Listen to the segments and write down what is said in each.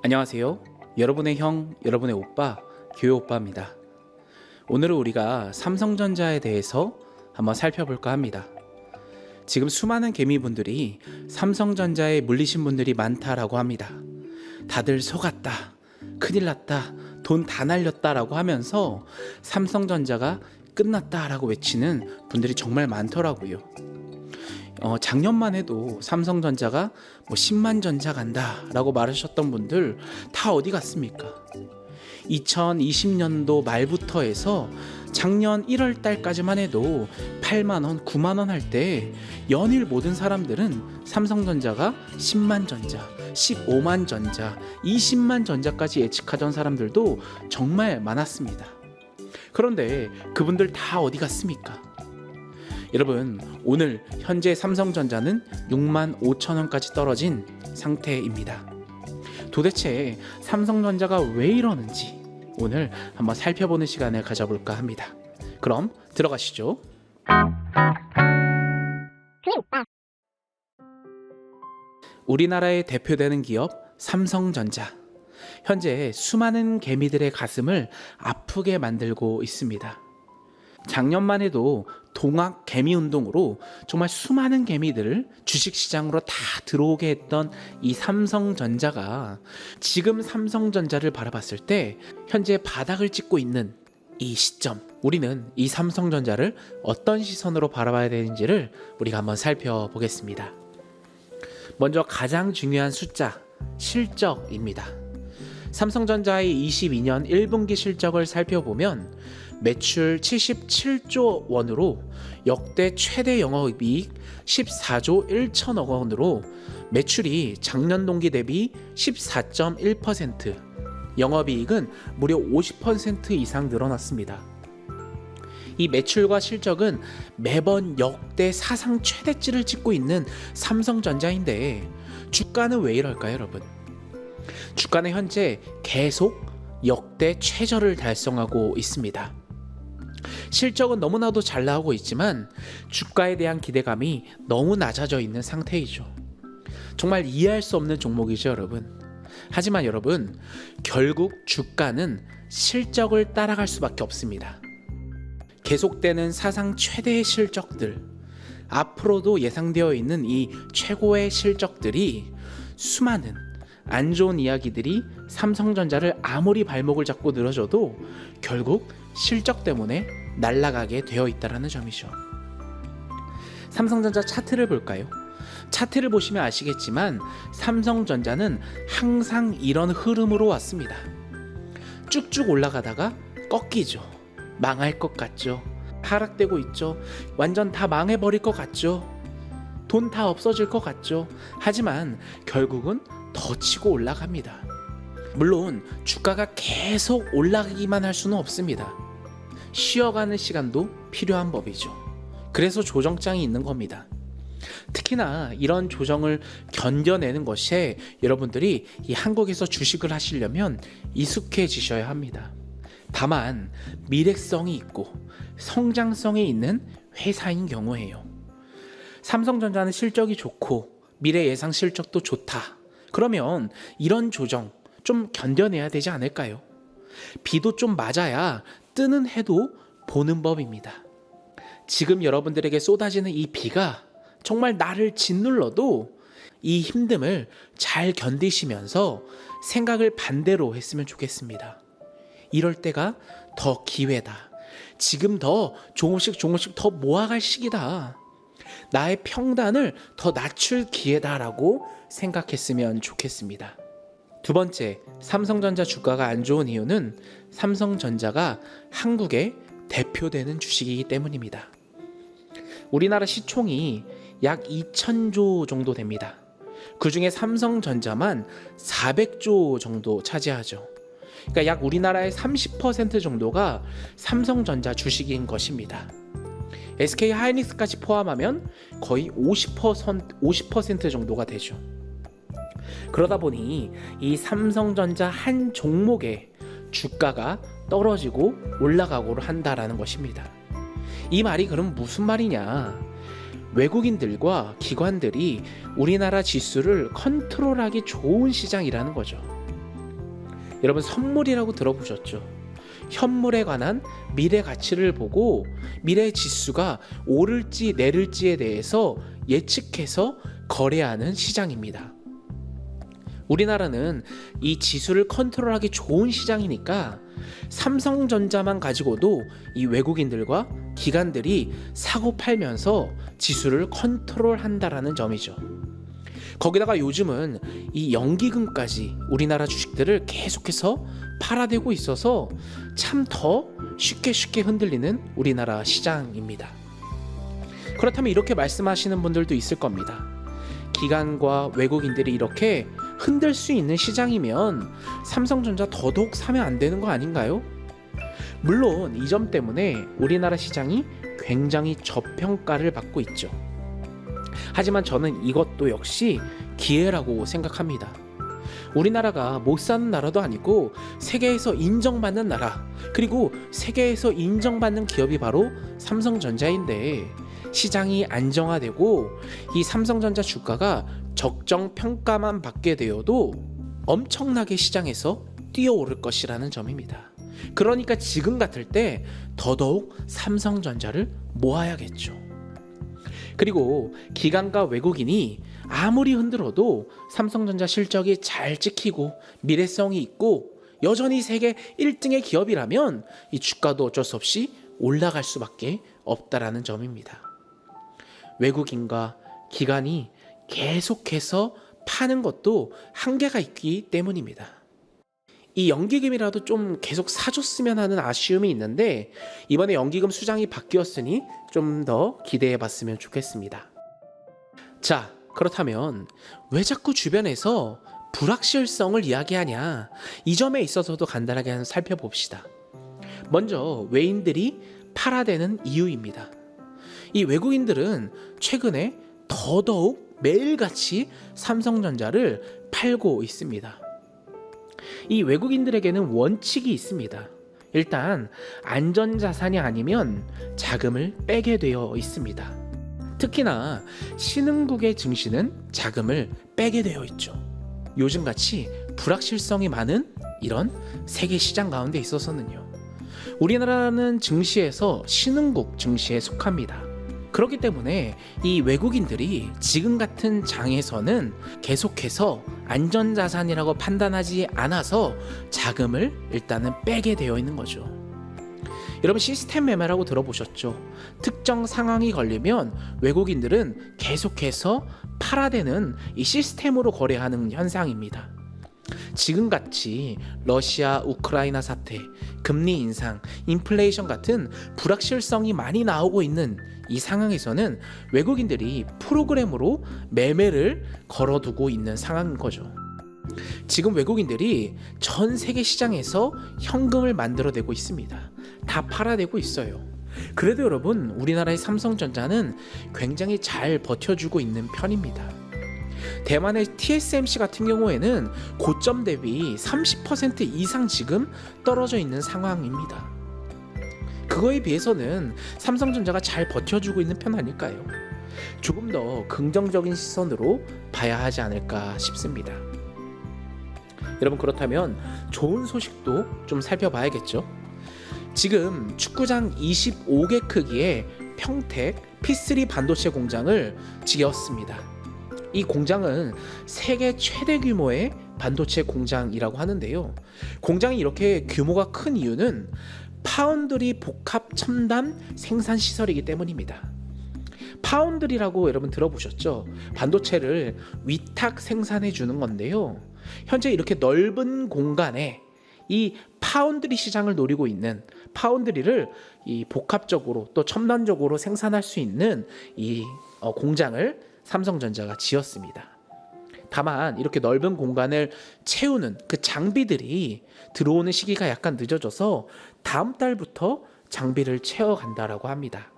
안녕하세요. 여러분의 형, 여러분의 오빠, 교회 오빠입니다. 오늘은 우리가 삼성전자에 대해서 한번 살펴볼까 합니다. 지금 수많은 개미분들이 삼성전자에 물리신 분들이 많다라고 합니다. 다들 속았다, 큰일 났다, 돈 다 날렸다라고 하면서 삼성전자가 끝났다라고 외치는 분들이 정말 많더라고요. 작년만 해도 삼성전자가 10만 전자 간다라고 말하셨던 분들 다 어디 갔습니까? 2020년도 말부터 해서 작년 1월 달까지만 해도 8만 원, 9만 원 할 때 연일 모든 사람들은 삼성전자가 10만 전자, 15만 전자, 20만 전자까지 예측하던 사람들도 정말 많았습니다. 그런데 그분들 다 어디 갔습니까? 여러분, 오늘 현재 삼성전자는 6만 5천 원까지 떨어진 상태입니다. 도대체 삼성전자가 왜 이러는지 오늘 한번 살펴보는 시간을 가져볼까 합니다. 그럼 들어가시죠. 우리나라의 대표되는 기업 삼성전자. 현재 수많은 개미들의 가슴을 아프게 만들고 있습니다. 작년만 해도 동학 개미 운동으로 정말 수많은 개미들을 주식시장으로 다 들어오게 했던 이 삼성전자가 지금 삼성전자를 바라봤을 때 현재 바닥을 찍고 있는 이 시점, 우리는 이 삼성전자를 어떤 시선으로 바라봐야 되는지를 우리가 한번 살펴보겠습니다. 먼저 가장 중요한 숫자, 실적입니다. 삼성전자의 22년 1분기 실적을 살펴보면 매출 77조 원으로 역대 최대 영업이익 14조 1천억 원으로 매출이 작년 동기 대비 14.1%, 영업이익은 무려 50% 이상 늘어났습니다. 이 매출과 실적은 매번 역대 사상 최대치를 찍고 있는 삼성전자인데 주가는 왜 이럴까요, 여러분? 주가는 현재 계속 역대 최저를 달성하고 있습니다. 실적은 너무나도 잘 나오고 있지만 주가에 대한 기대감이 너무 낮아져 있는 상태이죠. 정말 이해할 수 없는 종목이죠, 여러분. 하지만 여러분, 결국 주가는 실적을 따라갈 수밖에 없습니다. 계속되는 사상 최대의 실적들, 앞으로도 예상되어 있는 이 최고의 실적들이 수많은 안 좋은 이야기들이 삼성전자를 아무리 발목을 잡고 늘어져도 결국 실적 때문에 날아가게 되어 있다는 점이죠. 삼성전자 차트를 볼까요? 차트를 보시면 아시겠지만 삼성전자는 항상 이런 흐름으로 왔습니다. 쭉쭉 올라가다가 꺾이죠. 망할 것 같죠. 하락되고 있죠. 완전 다 망해버릴 것 같죠. 돈 다 없어질 것 같죠. 하지만 결국은 더 치고 올라갑니다. 물론 주가가 계속 올라가기만 할 수는 없습니다. 쉬어가는 시간도 필요한 법이죠. 그래서 조정장이 있는 겁니다. 특히나 이런 조정을 견뎌내는 것에 여러분들이 이 한국에서 주식을 하시려면 익숙해지셔야 합니다. 다만 미래성이 있고 성장성이 있는 회사인 경우에요. 삼성전자는 실적이 좋고 미래 예상 실적도 좋다. 그러면 이런 조정 좀 견뎌내야 되지 않을까요? 비도 좀 맞아야 뜨는 해도 보는 법입니다. 지금 여러분들에게 쏟아지는 이 비가 정말 나를 짓눌러도 이 힘듦을 잘 견디시면서 생각을 반대로 했으면 좋겠습니다. 이럴 때가 더 기회다. 지금 더 조금씩 더 모아갈 시기다. 나의 평단을 더 낮출 기회다라고 생각했으면 좋겠습니다. 두 번째, 삼성전자 주가가 안 좋은 이유는 삼성전자가 한국의 대표되는 주식이기 때문입니다. 우리나라 시총이 약 2,000조 정도 됩니다. 그 중에 삼성전자만 400조 정도 차지하죠. 그러니까 약 우리나라의 30% 정도가 삼성전자 주식인 것입니다. SK 하이닉스까지 포함하면 거의 50% 정도가 되죠. 그러다 보니 이 삼성전자 한 종목의 주가가 떨어지고 올라가고 한다라는 것입니다. 이 말이 그럼 무슨 말이냐? 외국인들과 기관들이 우리나라 지수를 컨트롤하기 좋은 시장이라는 거죠. 여러분, 선물이라고 들어보셨죠? 현물에 관한 미래 가치를 보고 미래 지수가 오를지 내릴지에 대해서 예측해서 거래하는 시장입니다. 우리나라는 이 지수를 컨트롤하기 좋은 시장이니까 삼성전자만 가지고도 이 외국인들과 기관들이 사고 팔면서 지수를 컨트롤한다라는 점이죠. 거기다가 요즘은 이 연기금까지 우리나라 주식들을 계속해서 팔아대고 있어서 참 더 쉽게 흔들리는 우리나라 시장입니다. 그렇다면 이렇게 말씀하시는 분들도 있을 겁니다. 기관과 외국인들이 이렇게 흔들 수 있는 시장이면 삼성전자 더더욱 사면 안 되는 거 아닌가요? 물론 이 점 때문에 우리나라 시장이 굉장히 저평가를 받고 있죠. 하지만 저는 이것도 역시 기회라고 생각합니다. 우리나라가 못 사는 나라도 아니고 세계에서 인정받는 나라, 그리고 세계에서 인정받는 기업이 바로 삼성전자인데, 시장이 안정화되고 이 삼성전자 주가가 적정 평가만 받게 되어도 엄청나게 시장에서 뛰어오를 것이라는 점입니다. 그러니까 지금 같을 때 더더욱 삼성전자를 모아야겠죠. 그리고 기관과 외국인이 아무리 흔들어도 삼성전자 실적이 잘 찍히고 미래성이 있고 여전히 세계 1등의 기업이라면 이 주가도 어쩔 수 없이 올라갈 수밖에 없다라는 점입니다. 외국인과 기관이 계속해서 파는 것도 한계가 있기 때문입니다. 이 연기금이라도 좀 계속 사줬으면 하는 아쉬움이 있는데, 이번에 연기금 수장이 바뀌었으니 좀 더 기대해 봤으면 좋겠습니다. 자, 그렇다면 왜 자꾸 주변에서 불확실성을 이야기하냐, 이 점에 있어서도 간단하게 한번 살펴봅시다. 먼저 외인들이 팔아대는 이유입니다. 이 외국인들은 최근에 더더욱 매일같이 삼성전자를 팔고 있습니다. 이 외국인들에게는 원칙이 있습니다. 일단 안전자산이 아니면 자금을 빼게 되어 있습니다. 특히나 신흥국의 증시는 자금을 빼게 되어 있죠. 요즘같이 불확실성이 많은 이런 세계 시장 가운데 있어서는요, 우리나라는 증시에서 신흥국 증시에 속합니다. 그렇기 때문에 이 외국인들이 지금 같은 장에서는 계속해서 안전자산이라고 판단하지 않아서 자금을 일단은 빼게 되어 있는 거죠. 여러분, 시스템 매매라고 들어보셨죠? 특정 상황이 걸리면 외국인들은 계속해서 팔아대는 이 시스템으로 거래하는 현상입니다. 지금같이 러시아, 우크라이나 사태, 금리 인상, 인플레이션 같은 불확실성이 많이 나오고 있는 이 상황에서는 외국인들이 프로그램으로 매매를 걸어두고 있는 상황인 거죠. 지금 외국인들이 전 세계 시장에서 현금을 만들어내고 있습니다. 다 팔아내고 있어요. 그래도 여러분, 우리나라의 삼성전자는 굉장히 잘 버텨주고 있는 편입니다. 대만의 TSMC 같은 경우에는 고점 대비 30% 이상 지금 떨어져 있는 상황입니다. 그거에 비해서는 삼성전자가 잘 버텨주고 있는 편 아닐까요? 조금 더 긍정적인 시선으로 봐야 하지 않을까 싶습니다. 여러분, 그렇다면 좋은 소식도 좀 살펴봐야겠죠? 지금 축구장 25개 크기의 평택 P3 반도체 공장을 지었습니다. 이 공장은 세계 최대 규모의 반도체 공장이라고 하는데요. 공장이 이렇게 규모가 큰 이유는 파운드리 복합 첨단 생산 시설이기 때문입니다. 파운드리라고 여러분 들어보셨죠? 반도체를 위탁 생산해 주는 건데요. 현재 이렇게 넓은 공간에 이 파운드리 시장을 노리고 있는, 파운드리를 이 복합적으로 또 첨단적으로 생산할 수 있는 이 공장을 삼성전자가 지었습니다. 다만 이렇게 넓은 공간을 채우는 그 장비들이 들어오는 시기가 약간 늦어져서 다음 달부터 장비를 채워간다라고 합니다.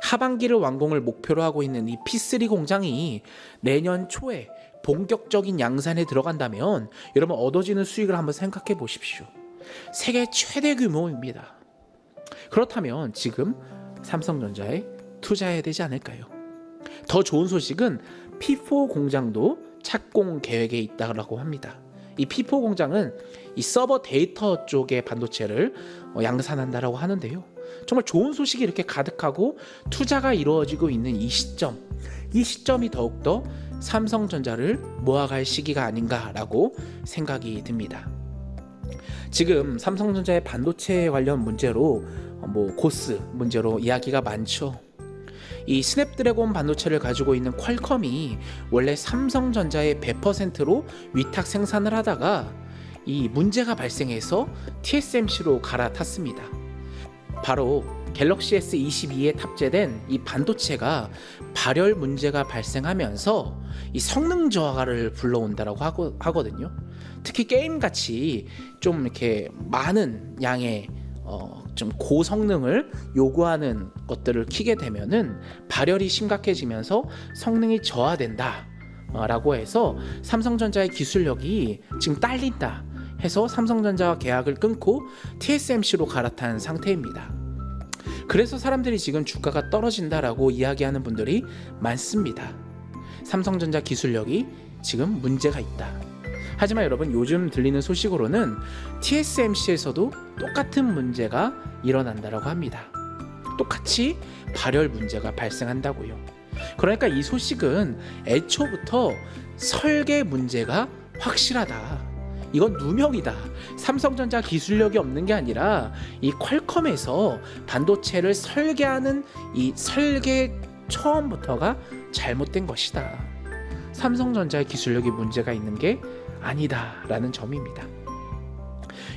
하반기를 완공을 목표로 하고 있는 이 P3 공장이 내년 초에 본격적인 양산에 들어간다면 여러분, 얻어지는 수익을 한번 생각해 보십시오. 세계 최대 규모입니다. 그렇다면 지금 삼성전자에 투자해야 되지 않을까요? 더 좋은 소식은 P4 공장도 착공 계획에 있다고 합니다. 이 P4 공장은 이 서버 데이터 쪽의 반도체를 양산한다라고 하는데요. 정말 좋은 소식이 이렇게 가득하고 투자가 이루어지고 있는 이 시점이 더욱더 삼성전자를 모아갈 시기가 아닌가라고 생각이 듭니다. 지금 삼성전자의 반도체 관련 문제로 고스 문제로 이야기가 많죠. 이 스냅드래곤 반도체를 가지고 있는 퀄컴이 원래 삼성전자의 100%로 위탁 생산을 하다가 이 문제가 발생해서 TSMC로 갈아탔습니다. 바로 갤럭시 S22에 탑재된 이 반도체가 발열 문제가 발생하면서 이 성능 저하를 불러온다라고 하거든요. 특히 게임같이 좀 이렇게 많은 양의 좀 고성능을 요구하는 것들을 키게 되면은 발열이 심각해지면서 성능이 저하된다 라고 해서 삼성전자의 기술력이 지금 딸린다 해서 삼성전자와 계약을 끊고 TSMC로 갈아탄 상태입니다. 그래서 사람들이 지금 주가가 떨어진다라고 이야기하는 분들이 많습니다. 삼성전자 기술력이 지금 문제가 있다. 하지만 여러분, 요즘 들리는 소식으로는 TSMC에서도 똑같은 문제가 일어난다라고 합니다. 똑같이 발열 문제가 발생한다고요. 그러니까 이 소식은 애초부터 설계 문제가 확실하다. 이건 누명이다. 삼성전자 기술력이 없는 게 아니라 이 퀄컴에서 반도체를 설계하는 이 설계 처음부터가 잘못된 것이다. 삼성전자의 기술력이 문제가 있는 게 아니다라는 점입니다.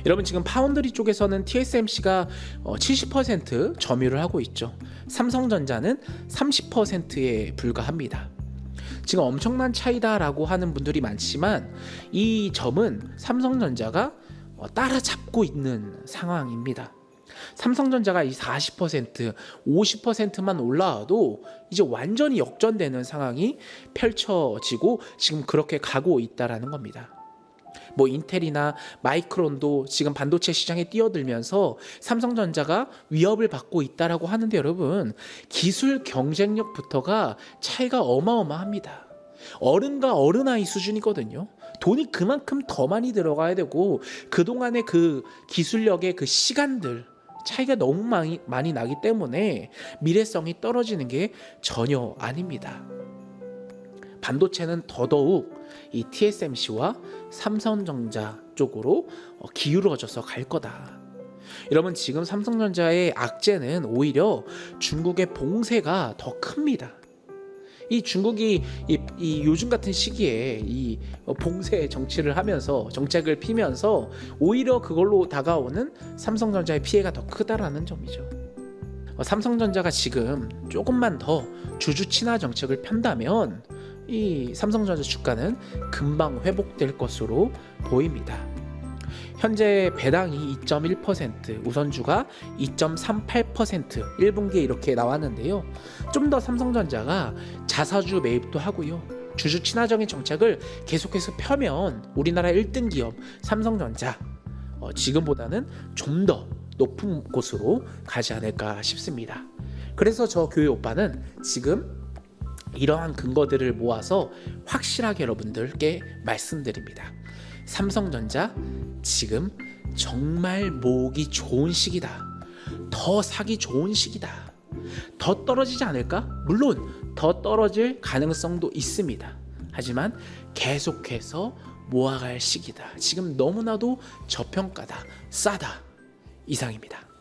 여러분, 지금 파운드리 쪽에서는 TSMC가 70% 점유를 하고 있죠. 삼성전자는 30%에 불과합니다. 지금 엄청난 차이다라고 하는 분들이 많지만 이 점은 삼성전자가 따라잡고 있는 상황입니다. 삼성전자가 이 40%, 50%만 올라와도 이제 완전히 역전되는 상황이 펼쳐지고 지금 그렇게 가고 있다라는 겁니다. 인텔이나 마이크론도 지금 반도체 시장에 뛰어들면서 삼성전자가 위협을 받고 있다라고 하는데, 여러분, 기술 경쟁력부터가 차이가 어마어마합니다. 어른과 어른아이 수준이거든요. 돈이 그만큼 더 많이 들어가야 되고 그동안의 그 기술력의 그 시간들 차이가 너무 많이 나기 때문에 미래성이 떨어지는 게 전혀 아닙니다. 반도체는 더더욱 이 TSMC와 삼성전자 쪽으로 기울어져서 갈 거다. 여러분, 지금 삼성전자의 악재는 오히려 중국의 봉쇄가 더 큽니다. 이 중국이 이 요즘 같은 시기에 이 봉쇄 정치를 하면서 정책을 피면서 오히려 그걸로 다가오는 삼성전자의 피해가 더 크다라는 점이죠. 삼성전자가 지금 조금만 더 주주 친화 정책을 편다면 이 삼성전자 주가는 금방 회복될 것으로 보입니다. 현재 배당이 2.1%, 우선주가 2.38%, 1분기에 이렇게 나왔는데요. 좀 더 삼성전자가 자사주 매입도 하고요. 주주 친화적인 정책을 계속해서 펴면 우리나라 1등 기업 삼성전자 지금보다는 좀 더 높은 곳으로 가지 않을까 싶습니다. 그래서 저 교회 오빠는 지금 이러한 근거들을 모아서 확실하게 여러분들께 말씀드립니다. 삼성전자 지금 정말 모으기 좋은 시기다. 더 사기 좋은 시기다. 더 떨어지지 않을까? 물론 더 떨어질 가능성도 있습니다. 하지만 계속해서 모아갈 시기다. 지금 너무나도 저평가다. 싸다. 이상입니다.